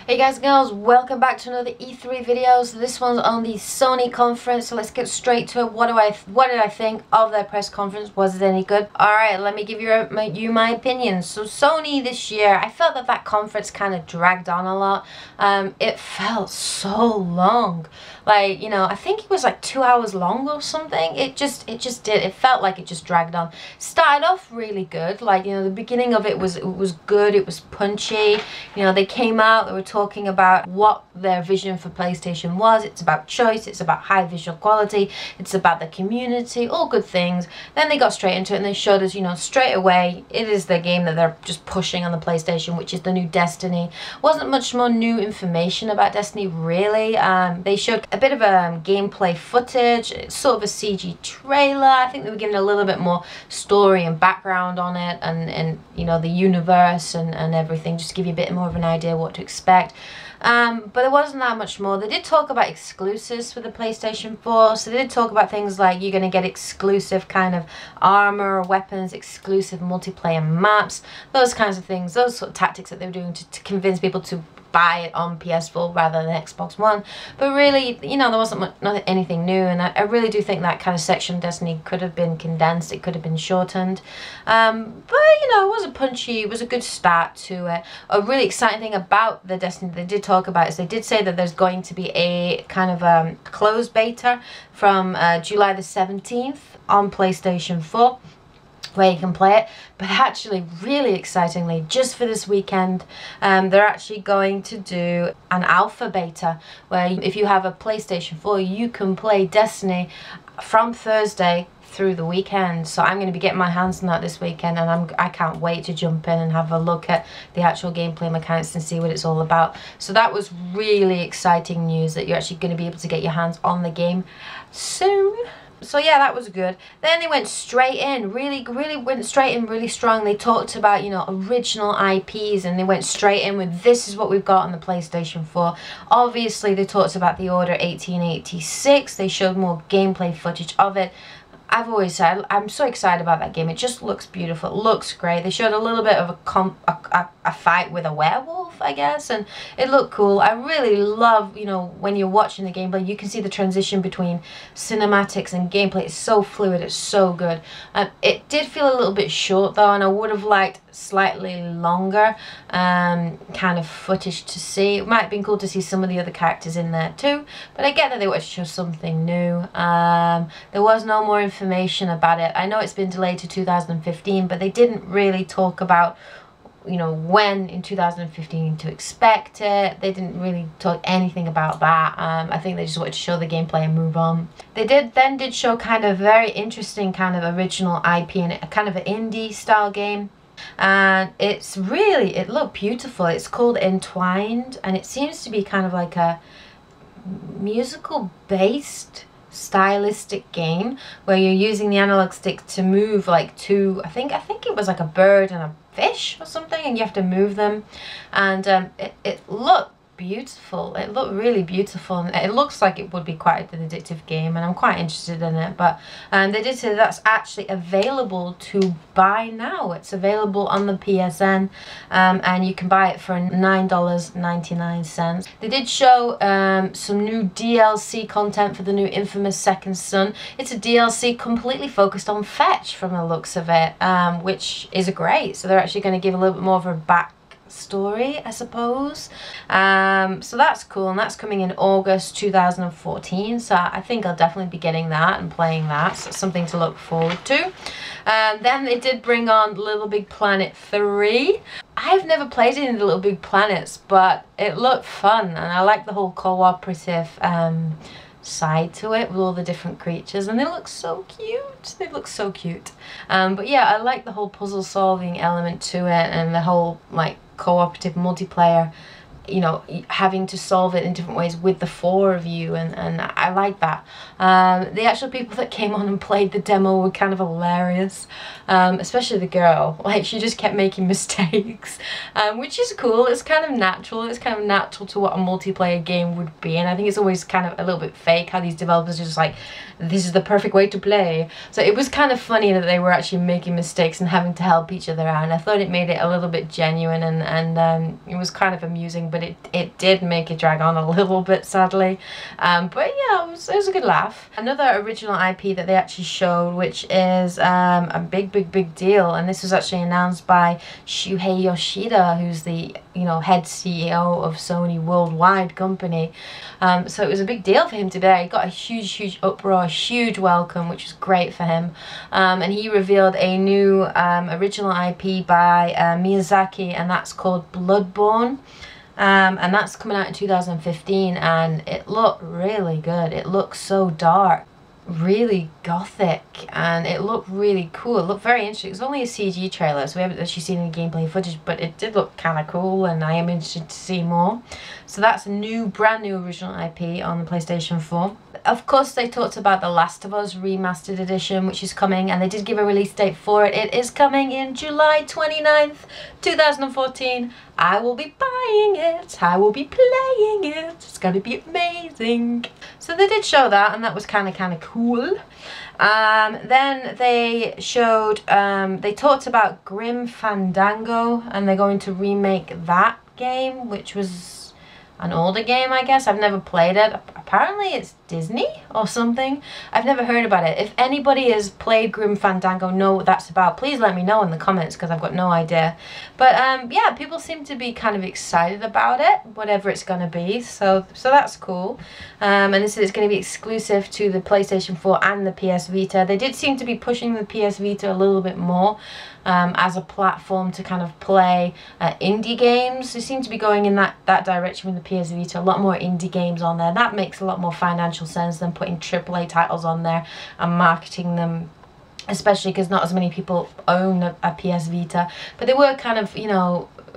Hey guys and girls, welcome back to another E3 video. So this one's on the Sony conference, so let's get straight to it. What did I think of their press conference? Was it any good? Alright, let me give you my opinion. So Sony this year, I felt that conference kind of dragged on a lot. It felt so long. Like, you know, I think it was like 2 hours long or something. It just did. It felt like it just dragged on. Started off really good. Like, you know, the beginning of it was good. It was punchy. You know, they came out, they were talking about what their vision for PlayStation was. It's about choice, it's about high visual quality, it's about the community, all good things. Then they got straight into it and they showed us, you know, straight away, it is the game that they're just pushing on the PlayStation, which is the new Destiny. Wasn't much more new information about Destiny, really. They showed a bit of gameplay footage, sort of a CG trailer. I think they were giving a little bit more story and background on it, and you know, the universe and everything, just to give you a bit more of an idea what to expect. But there wasn't that much more. They did talk about exclusives for the PlayStation 4, so they did talk about things like you're going to get exclusive kind of armor, weapons, exclusive multiplayer maps, those kinds of things, those sort of tactics that they were doing to convince people to buy it on PS4 rather than Xbox One. But really, you know, there wasn't anything new, and I really do think that kind of section of Destiny could have been condensed, it could have been shortened. But, you know, it was a punchy, it was a good start to it. A really exciting thing about the Destiny they did talk about is they did say that there's going to be a kind of closed beta from July the 17th on PlayStation 4. Where you can play it, but actually, really excitingly, just for this weekend, they're actually going to do an alpha beta where if you have a PlayStation 4, you can play Destiny from Thursday through the weekend. So I'm going to be getting my hands on that this weekend, and I can't wait to jump in and have a look at the actual gameplay mechanics and see what it's all about. So that was really exciting news, that you're actually going to be able to get your hands on the game soon. So yeah, that was good. Then they went straight in, really went straight in really strong. They talked about, you know, original IPs, and they went straight in with this is what we've got on the PlayStation 4. Obviously, they talked about the Order 1886. They showed more gameplay footage of it. I've always said I'm so excited about that game. It just looks beautiful. It looks great. They showed a little bit of a fight with a werewolf, I guess, and it looked cool. I really love, you know, when you're watching the gameplay, you can see the transition between cinematics and gameplay. It's so fluid. It's so good. It did feel a little bit short though, and I would have liked slightly longer kind of footage to see. It might have been cool to see some of the other characters in there too, but I get that they wanted to show something new. There was no more information about it. I know it's been delayed to 2015, but they didn't really talk about, you know, when in 2015 to expect it. They didn't really talk anything about that. I think they just wanted to show the gameplay and move on. They did show kind of very interesting kind of original IP in it, a kind of an indie style game. And it looked beautiful. It's called Entwined, and it seems to be kind of like a musical based stylistic game where you're using the analog stick to move like two, I think it was like a bird and a fish or something, and you have to move them, and it looked beautiful. It looked really beautiful, and it looks like it would be quite an addictive game, and I'm quite interested in it. But they did say that's actually available to buy now. It's available on the PSN, and you can buy it for $9.99. They did show some new DLC content for the new Infamous Second Son. It's a DLC completely focused on fetch from the looks of it, which is great. So they're actually going to give a little bit more of a back story, I suppose. So that's cool, and that's coming in August 2014, so I think I'll definitely be getting that and playing that, so it's something to look forward to. Then they did bring on Little Big Planet 3. I've never played any of the Little Big Planets, but it looked fun, and I like the whole cooperative side to it with all the different creatures, and they look so cute. They look so cute. But yeah, I like the whole puzzle solving element to it, and the whole like cooperative multiplayer, you know, having to solve it in different ways with the four of you, and I like that. The actual people that came on and played the demo were kind of hilarious, especially the girl. Like, she just kept making mistakes, which is cool. It's kind of natural. It's kind of natural to what a multiplayer game would be, and I think it's always kind of a little bit fake how these developers are just like, this is the perfect way to play. So it was kind of funny that they were actually making mistakes and having to help each other out, and I thought it made it a little bit genuine, and it was kind of amusing. But but it did make it drag on a little bit, sadly. But yeah, it was a good laugh. Another original IP that they actually showed, which is a big deal, and this was actually announced by Shuhei Yoshida, who's the head CEO of Sony worldwide company. So it was a big deal for him today. He got a huge uproar, a huge welcome, which was great for him. And he revealed a new original IP by Miyazaki, and that's called Bloodborne. And that's coming out in 2015, and it looked really good. It looks so dark, really gothic, and it looked really cool. It looked very interesting. It's only a CG trailer, so we haven't actually seen any gameplay footage, but it did look kind of cool, and I am interested to see more. So that's a brand new original IP on the PlayStation 4. Of course, they talked about The Last of Us Remastered Edition, which is coming, and they did give a release date for it. It is coming in July 29th, 2014. I will be buying it. I will be playing it. It's going to be amazing. So they did show that, and that was kind of cool. Then they showed, they talked about Grim Fandango, and they're going to remake that game, which was an older game, I guess. I've never played it. Apparently it's Disney or something. I've never heard about it. If anybody has played Grim Fandango, know what that's about, please let me know in the comments, because I've got no idea. But yeah, people seem to be kind of excited about it, whatever it's going to be. So that's cool. And this is going to be exclusive to the PlayStation 4 and the PS Vita. They did seem to be pushing the PS Vita a little bit more as a platform to kind of play indie games. They seem to be going in that direction with the PS Vita. A lot more indie games on there. That makes a lot more financial sense than putting AAA titles on there and marketing them, especially because not as many people own a PS Vita. But they were kind of,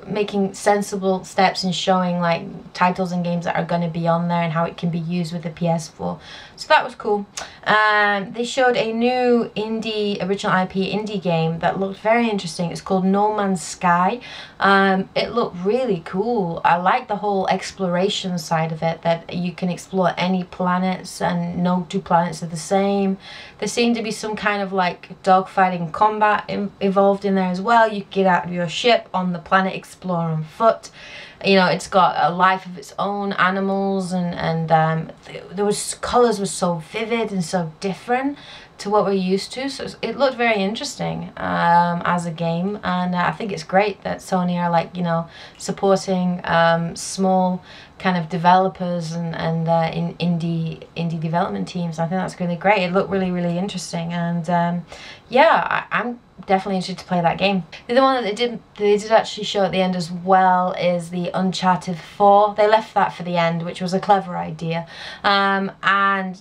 making sensible steps and showing like titles and games that are going to be on there and how it can be used with the PS4. So that was cool. They showed a new original IP indie game that looked very interesting. It's called No Man's Sky. It looked really cool. I like the whole exploration side of it, that you can explore any planets and no two planets are the same. There seemed to be some kind of like dogfighting combat involved in there as well. You get out of your ship on the planet, explore on foot. It's got a life of its own, animals, and there was colours were so vivid and so different to what we're used to. So it looked very interesting as a game, and I think it's great that Sony are like supporting small kind of developers and in indie development teams. I think that's really great. It looked really interesting, and yeah, I'm definitely interested to play that game. The other one that they did actually show at the end as well is the Uncharted 4. They left that for the end, which was a clever idea, and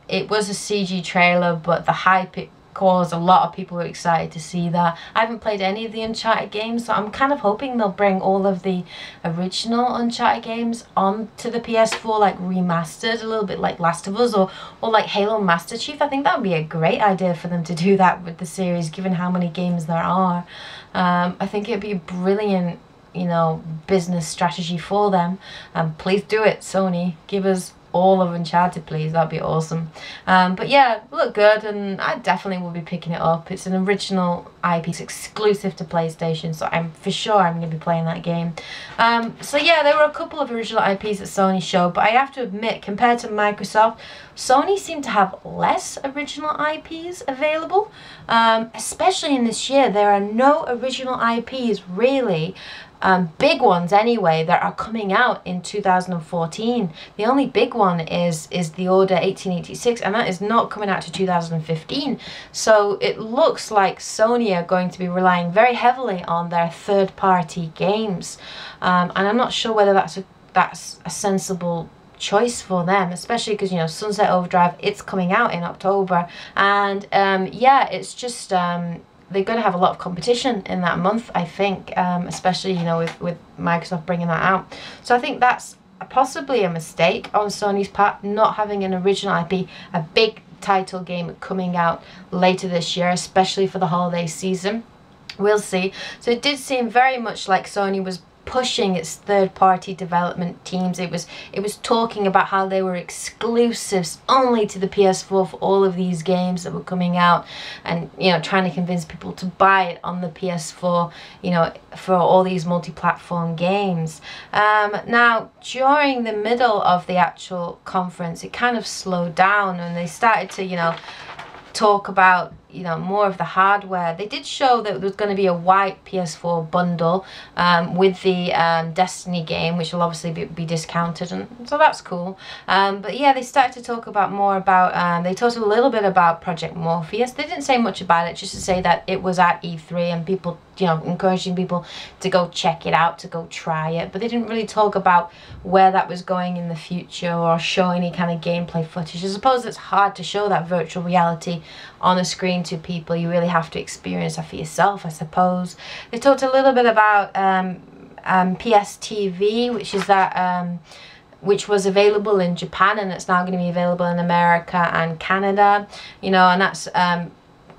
it was a CG trailer, but the hype it caused, a lot of people were excited to see that. I haven't played any of the Uncharted games, so I'm kind of hoping they'll bring all of the original Uncharted games onto the PS4, like remastered, a little bit like Last of Us or like Halo Master Chief. I think that would be a great idea for them to do that with the series, given how many games there are. I think it'd be a brilliant business strategy for them. Please do it, Sony. Give us all of Uncharted, please. That'd be awesome. But yeah, look good, and I definitely will be picking it up. It's an original IP. It's exclusive to PlayStation, so I'm going to be playing that game. So yeah, there were a couple of original IPs that Sony showed, but I have to admit, compared to Microsoft, Sony seemed to have less original IPs available. Especially in this year, there are no original IPs really, big ones anyway, that are coming out in 2014. The only big one is The Order 1886, and that is not coming out to 2015. So it looks like Sony are going to be relying very heavily on their third-party games, and I'm not sure whether that's a sensible choice for them, especially because Sunset Overdrive, it's coming out in October, and yeah, it's just they're going to have a lot of competition in that month, I think, especially with Microsoft bringing that out. So I think that's possibly a mistake on Sony's part, not having an original IP, a big title game coming out later this year, especially for the holiday season. We'll see. So it did seem very much like Sony was pushing its third-party development teams. It was talking about how they were exclusives only to the PS4 for all of these games that were coming out, and you know, trying to convince people to buy it on the PS4, you know, for all these multi-platform games. Now during the middle of the actual conference, it kind of slowed down and they started to, you know, talk about, you know, more of the hardware. They did show that there was going to be a white PS4 bundle with the Destiny game, which will obviously be discounted, and so that's cool. But yeah, they started to talk about more about, they talked a little bit about Project Morpheus. They didn't say much about it, just to say that it was at E3 and people, you know, encouraging people to go check it out, to go try it. But they didn't really talk about where that was going in the future or show any kind of gameplay footage. I suppose it's hard to show that virtual reality on a screen to people. You really have to experience that for yourself, I suppose. They talked a little bit about PS TV, which is that which was available in Japan, and it's now going to be available in America and Canada, you know, and that's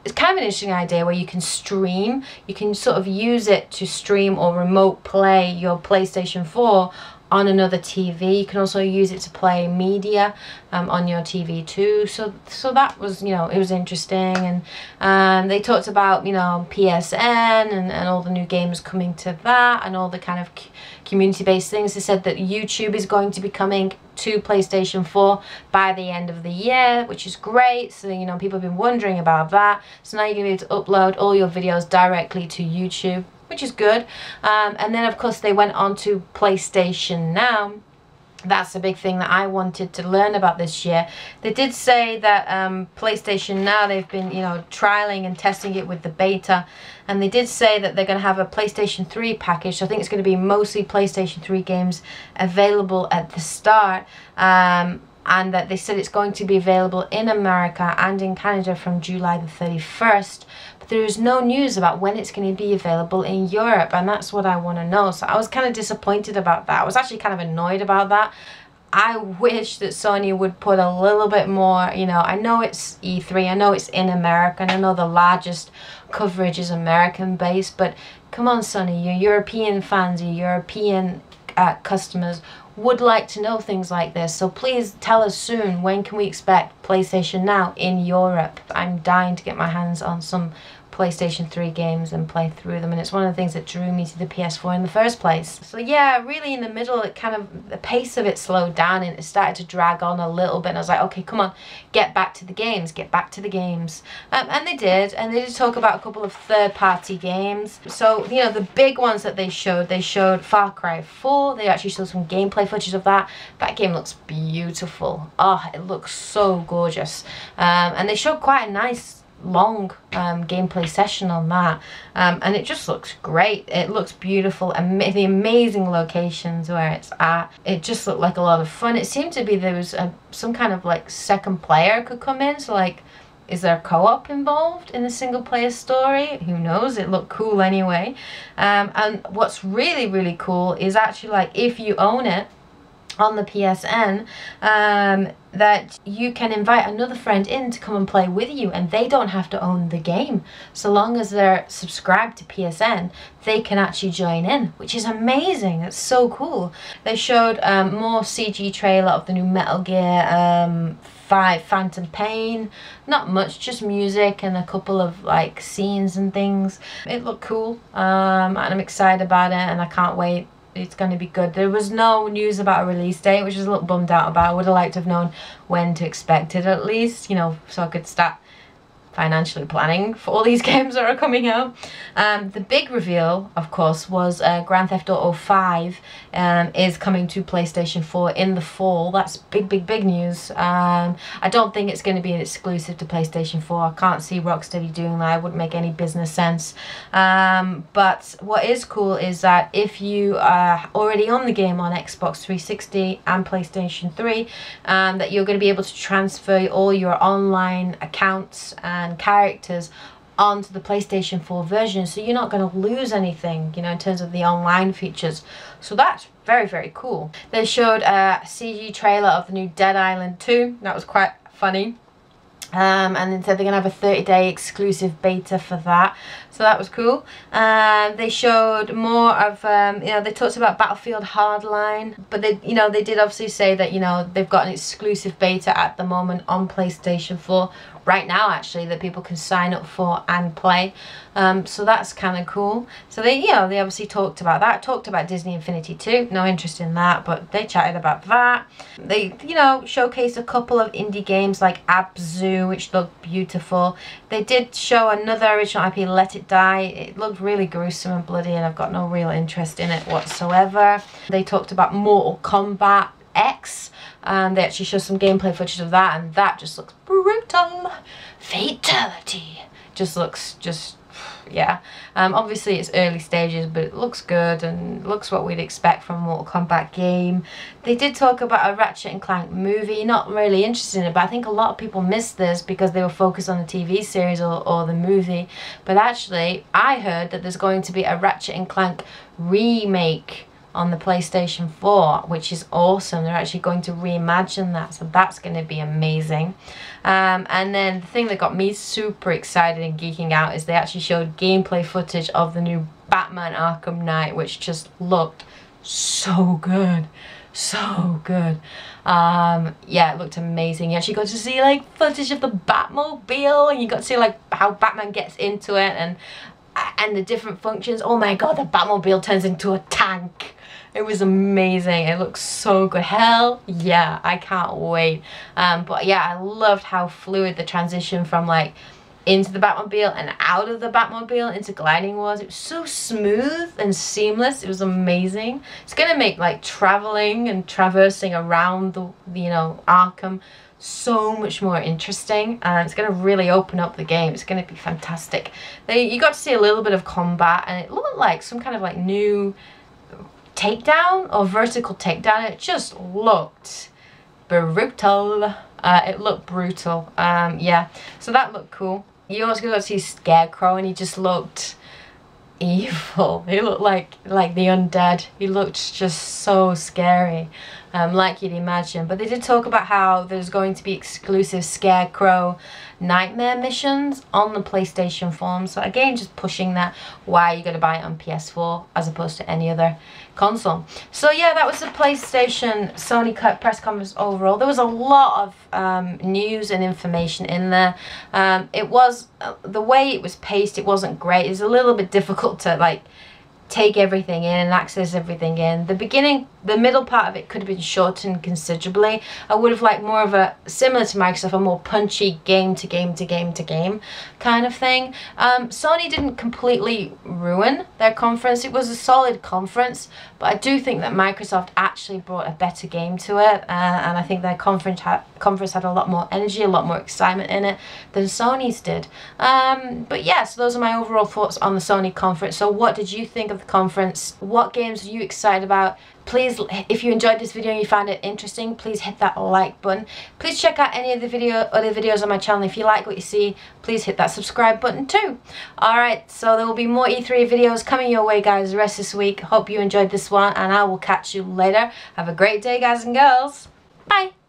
it's kind of an interesting idea where you can stream. You can sort of use it to stream or remote play your PlayStation 4 on another TV. You can also use it to play media on your TV too. So that was, you know, it was interesting. And they talked about, you know, PSN and all the new games coming to that, and all the kind of community-based things. They said that YouTube is going to be coming to PlayStation 4 by the end of the year, which is great. So, you know, people have been wondering about that. So now you're going to be able to upload all your videos directly to YouTube, which is good. And then of course they went on to PlayStation Now. That's a big thing that I wanted to learn about this year. They did say that PlayStation Now, they've been, you know, trialing and testing it with the beta, and they did say that they're going to have a PlayStation 3 package. So I think it's going to be mostly PlayStation 3 games available at the start, and that they said it's going to be available in America and in Canada from July the 31st. There is no news about when it's going to be available in Europe, and that's what I want to know. So I was kind of disappointed about that. I was actually kind of annoyed about that. I wish that Sony would put a little bit more, you know, I know it's E3, I know it's in America, and I know the largest coverage is American based, but come on Sony, your European fans, your European customers would like to know things like this. So please tell us soon, when can we expect PlayStation Now in Europe? I'm dying to get my hands on some PlayStation 3 games and play through them, and it's one of the things that drew me to the PS4 in the first place. So yeah, really in the middle, it kind of, the pace of it slowed down and it started to drag on a little bit, and I was like, okay, come on, get back to the games, get back to the games. And they did talk about a couple of third-party games. So, you know, the big ones that they showed Far Cry 4. They actually showed some gameplay footage of that. That game looks beautiful. Oh, it looks so gorgeous. And they showed quite a nice long gameplay session on that, and it just looks great. It looks beautiful, and the amazing locations where it's at, it just looked like a lot of fun. It seemed to be there was some kind of like second player could come in, so like, is there co-op involved in the single player story? Who knows? It looked cool anyway. And what's really, really cool is actually, like, if you own it on the PSN, that you can invite another friend in to come and play with you, and they don't have to own the game. So long as they're subscribed to PSN, they can actually join in, which is amazing. It's so cool. They showed more CG trailer of the new Metal Gear 5 Phantom Pain. Not much, just music and a couple of like scenes and things. It looked cool, and I'm excited about it, and I can't wait. It's going to be good. There was no news about a release date, which I was a little bummed out about. I would have liked to have known when to expect it at least, you know, so I could start financially planning for all these games that are coming out. The big reveal, of course, was Grand Theft Auto 5 is coming to PlayStation 4 in the fall. That's big, big, big news. I don't think it's going to be an exclusive to PlayStation 4. I can't see Rocksteady doing that. It wouldn't make any business sense. But what is cool is that if you are already on the game on Xbox 360 and PlayStation 3, that you're going to be able to transfer all your online accounts and characters onto the PlayStation 4 version, so you're not going to lose anything, you know, in terms of the online features. So that's very, very cool. They showed a CG trailer of the new Dead Island 2. That was quite funny. And then said they're going to have a 30-day exclusive beta for that. so that was cool. They showed more of, you know, they talked about Battlefield Hardline, but they, you know, they did obviously say that, you know, they've got an exclusive beta at the moment on PlayStation 4 right now, actually, that people can sign up for and play. So that's kind of cool. So they, you know, they obviously talked about that, talked about Disney Infinity 2, no interest in that, but they chatted about that. They, you know, showcased a couple of indie games like Abzu, which looked beautiful. They did show another original IP, Let It Die. It looked really gruesome and bloody, and I've got no real interest in it whatsoever. They talked about Mortal Kombat X. They actually showed some gameplay footage of that, and that just looks brutal. Fatality. Just looks, yeah. Obviously it's early stages, but it looks good and looks what we'd expect from a Mortal Kombat game. They did talk about a Ratchet and Clank movie. Not really interested in it, but I think a lot of people missed this because they were focused on the TV series or the movie. But actually, I heard that there's going to be a Ratchet and Clank remake on the PlayStation 4, which is awesome. They're actually going to reimagine that, so that's going to be amazing. And then the thing that got me super excited and geeking out is they actually showed gameplay footage of the new Batman Arkham Knight, which just looked so good. So good. Yeah, it looked amazing. You actually got to see like footage of the Batmobile, and you got to see like how Batman gets into it and the different functions. Oh my god, the Batmobile turns into a tank. It was amazing. It looks so good. Hell yeah, I can't wait. But yeah, I loved how fluid the transition from like into the Batmobile and out of the Batmobile into gliding was. It was so smooth and seamless. It was amazing. It's gonna make like traveling and traversing around the, you know, Arkham so much more interesting, and it's going to really open up the game. It's going to be fantastic. You got to see a little bit of combat, and it looked like some kind of like new takedown or vertical takedown. It just looked brutal. It looked brutal. Yeah, so that looked cool. You also got to see Scarecrow, and he just looked evil. He looked like the undead. He looked just so scary, like you'd imagine. But they did talk about how there's going to be exclusive Scarecrow nightmare missions on the PlayStation 4. So again, just pushing that why you got to buy it on PS4 as opposed to any other console. So yeah, that was the PlayStation Sony press conference overall. There was a lot of news and information in there. It was the way it was paced, it wasn't great. It's a little bit difficult to like take everything in and access everything in. The beginning, the middle part of it could have been shortened considerably. I would have liked more of a, similar to Microsoft, a more punchy game to game to game to game kind of thing. Sony didn't completely ruin their conference. It was a solid conference, but I do think that Microsoft actually brought a better game to it, and I think their conference had a lot more energy, a lot more excitement in it than Sony's did. But yeah, so those are my overall thoughts on the Sony conference. So what did you think of the conference? What games are you excited about? Please, if you enjoyed this video and you found it interesting, please hit that like button. Please check out any of the other videos on my channel. If you like what you see, please hit that subscribe button too. Alright, so there will be more E3 videos coming your way, guys, the rest of this week. Hope you enjoyed this one, and I will catch you later. Have a great day, guys and girls. Bye!